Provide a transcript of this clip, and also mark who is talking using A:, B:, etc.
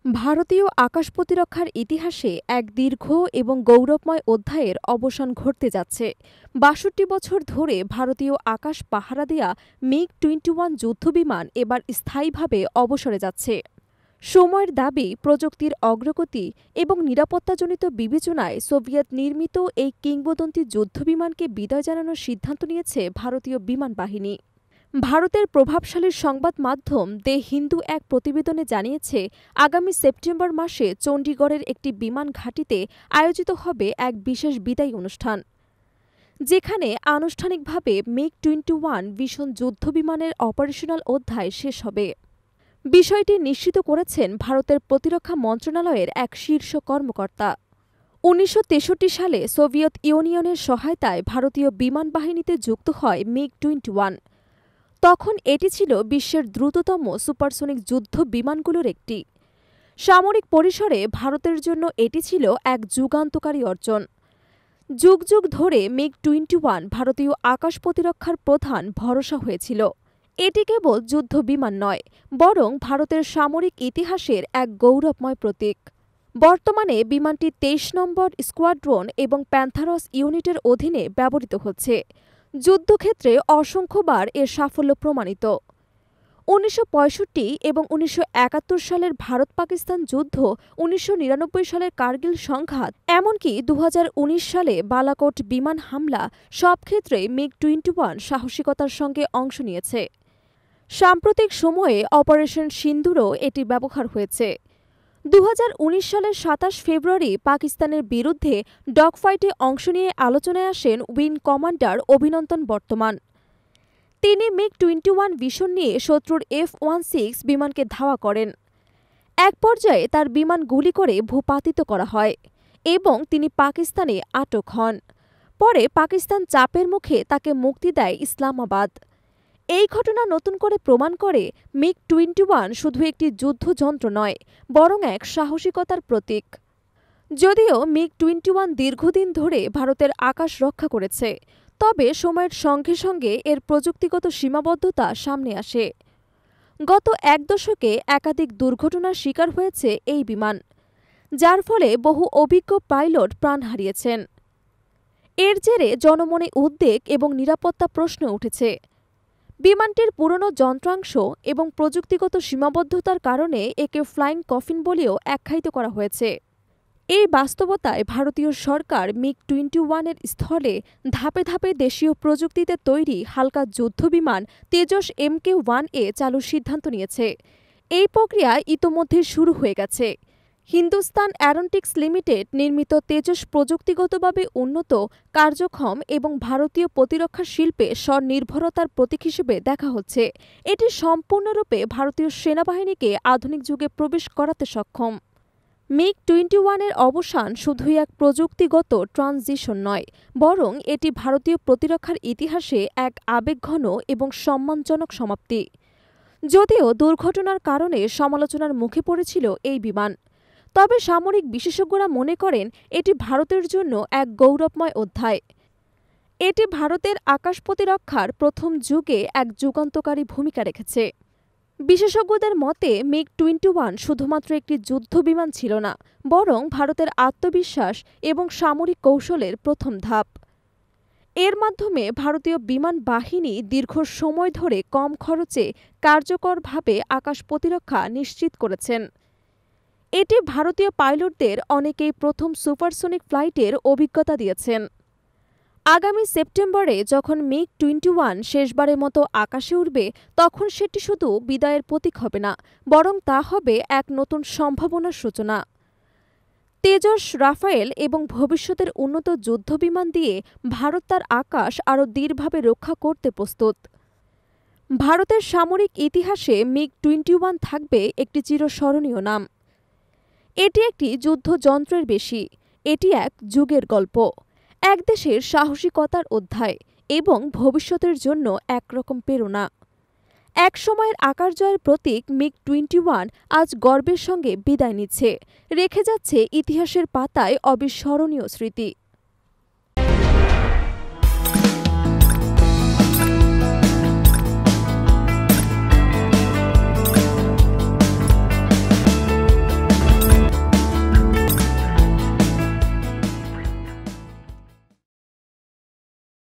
A: ভারতীয় আকাশ প্রতিরক্ষার ইতিহাসে এক দীর্ঘ এবং গৌরবময় অধ্যায়ের অবসান ঘটতে যাচ্ছে। ৬২ বছর ধরে ভারতীয় আকাশ পাহারা দেয়া মিগ-21 যুদ্ধবিমান এবার স্থায়ীভাবে অবসরে যাচ্ছে। সময়ের দাবি, প্রযুক্তির অগ্রগতি এবং নিরাপত্তাজনিত বিবেচনায় সোভিয়েত নির্মিত এই কিংবদন্তি যুদ্ধবিমানকে বিদায় জানানোর সিদ্ধান্ত নিয়েছে ভারতীয় বিমান বাহিনী। ভারতের প্রভাবশালী সংবাদ মাধ্যম দ্য হিন্দু এক প্রতিবেদনে জানিয়েছে, আগামী সেপ্টেম্বর মাসে চণ্ডীগড়ের একটি বিমান ঘাঁটিতে আয়োজিত হবে এক বিশেষ বিদায়ী অনুষ্ঠান, যেখানে আনুষ্ঠানিকভাবে মিগ-21 ভীষণ যুদ্ধবিমানের অপারেশনাল অধ্যায় শেষ হবে। বিষয়টি নিশ্চিত করেছেন ভারতের প্রতিরক্ষা মন্ত্রণালয়ের এক শীর্ষ কর্মকর্তা। ১৯৬৩ সালে সোভিয়েত ইউনিয়নের সহায়তায় ভারতীয় বিমান বাহিনীতে যুক্ত হয় মিগ-21। তখন এটি ছিল বিশ্বের দ্রুততম সুপারসনিক যুদ্ধ বিমানগুলোর একটি। সামরিক পরিসরে ভারতের জন্য এটি ছিল এক যুগান্তকারী অর্জন। যুগ যুগ ধরে মিগ-21 ভারতীয় আকাশ প্রতিরক্ষার প্রধান ভরসা হয়েছিল। এটি কেবল যুদ্ধ বিমান নয়, বরং ভারতের সামরিক ইতিহাসের এক গৌরবময় প্রতীক। বর্তমানে বিমানটি ২৩ নম্বর স্কোয়াড্রন এবং প্যান্থারস ইউনিটের অধীনে ব্যবহৃত হচ্ছে। যুদ্ধক্ষেত্রে অসংখ্যবার এর সাফল্য প্রমাণিত। ১৯৬৫ এবং ১৯৭১ সালের ভারত-পাকিস্তান যুদ্ধ, ১৯৯৯ সালের কার্গিল সংঘাত, এমনকি ২০১৯ সালে বালাকোট বিমান হামলা, সব ক্ষেত্রে মিগ-21 সাহসিকতার সঙ্গে অংশ নিয়েছে। সাম্প্রতিক সময়ে অপারেশন সিন্দুরও এটি ব্যবহার হয়েছে। ২০১৯ সালের ২৭ ফেব্রুয়ারি পাকিস্তানের বিরুদ্ধে ডগফাইটে অংশ নিয়ে আলোচনায় আসেন উইং কমান্ডার অভিনন্দন বর্তমান। তিনি মিগ-21 ভিশন নিয়ে শত্রুর F-16 বিমানকে ধাওয়া করেন। এক পর্যায়ে তার বিমান গুলি করে ভূপাতিত করা হয় এবং তিনি পাকিস্তানে আটক হন। পরে পাকিস্তান চাপের মুখে তাকে মুক্তি দেয় ইসলামাবাদ। এই ঘটনা নতুন করে প্রমাণ করে মিগ-21 শুধু একটি যুদ্ধযন্ত্র নয়, বরং এক সাহসিকতার প্রতীক। যদিও মিগ-21 দীর্ঘদিন ধরে ভারতের আকাশ রক্ষা করেছে, তবে সময়ের সঙ্গে সঙ্গে এর প্রযুক্তিগত সীমাবদ্ধতা সামনে আসে। গত এক দশকে একাধিক দুর্ঘটনার শিকার হয়েছে এই বিমান, যার ফলে বহু অভিজ্ঞ পাইলট প্রাণ হারিয়েছেন। এর জেরে জনমনে উদ্বেগ এবং নিরাপত্তা প্রশ্ন উঠেছে। বিমানটির পুরনো যন্ত্রাংশ এবং প্রযুক্তিগত সীমাবদ্ধতার কারণে একে ফ্লাইং কফিন বলেও আখ্যায়িত করা হয়েছে। এই বাস্তবতায় ভারতীয় সরকার মিগ-21 এর স্থলে ধাপে ধাপে দেশীয় প্রযুক্তিতে তৈরি হালকা যুদ্ধবিমান তেজস MK-1A চালুর সিদ্ধান্ত নিয়েছে। এই প্রক্রিয়া ইতোমধ্যে শুরু হয়ে গেছে। হিন্দুস্তান অ্যারোনটিক্স লিমিটেড নির্মিত তেজস প্রযুক্তিগতভাবে উন্নত, কার্যক্ষম এবং ভারতীয় প্রতিরক্ষা শিল্পে স্বনির্ভরতার প্রতীক হিসেবে দেখা হচ্ছে। এটি সম্পূর্ণরূপে ভারতীয় সেনাবাহিনীকে আধুনিক যুগে প্রবেশ করাতে সক্ষম। মিগ-21 এর অবসান শুধুই এক প্রযুক্তিগত ট্রানজিশন নয়, বরং এটি ভারতীয় প্রতিরক্ষার ইতিহাসে এক আবেগঘন এবং সম্মানজনক সমাপ্তি। যদিও দুর্ঘটনার কারণে সমালোচনার মুখে পড়েছিল এই বিমান, তবে সামরিক বিশেষজ্ঞরা মনে করেন এটি ভারতের জন্য এক গৌরবময় অধ্যায়। এটি ভারতের আকাশ প্রতিরক্ষার প্রথম যুগে এক যুগান্তকারী ভূমিকা রেখেছে। বিশেষজ্ঞদের মতে মিগ-21 শুধুমাত্র একটি যুদ্ধবিমান ছিল না, বরং ভারতের আত্মবিশ্বাস এবং সামরিক কৌশলের প্রথম ধাপ। এর মাধ্যমে ভারতীয় বিমান বাহিনী দীর্ঘ সময় ধরে কম খরচে কার্যকরভাবে আকাশ প্রতিরক্ষা নিশ্চিত করেছেন। এটি ভারতীয় পাইলটদের অনেকেই প্রথম সুপারসনিক ফ্লাইটের অভিজ্ঞতা দিয়েছেন। আগামী সেপ্টেম্বরে যখন মিগ-21 শেষবারের মতো আকাশে উড়বে, তখন সেটি শুধু বিদায়ের প্রতীক হবে না, বরং তা হবে এক নতুন সম্ভাবনার সূচনা। তেজস, রাফায়েল এবং ভবিষ্যতের উন্নত যুদ্ধবিমান দিয়ে ভারত তার আকাশ আরও দৃঢ়ভাবে রক্ষা করতে প্রস্তুত। ভারতের সামরিক ইতিহাসে মিগ-21 থাকবে একটি চিরস্মরণীয় নাম। এটি একটি যুদ্ধযন্ত্রের বেশি, এটি এক যুগের গল্প, এক দেশের সাহসিকতার অধ্যায় এবং ভবিষ্যতের জন্য একরকম প্রেরণা। এক সময়ের আকাশ জয়ের প্রতীক মিগ-21 আজ গর্বের সঙ্গে বিদায় নিচ্ছে, রেখে যাচ্ছে ইতিহাসের পাতায় অবিস্মরণীয় স্মৃতি।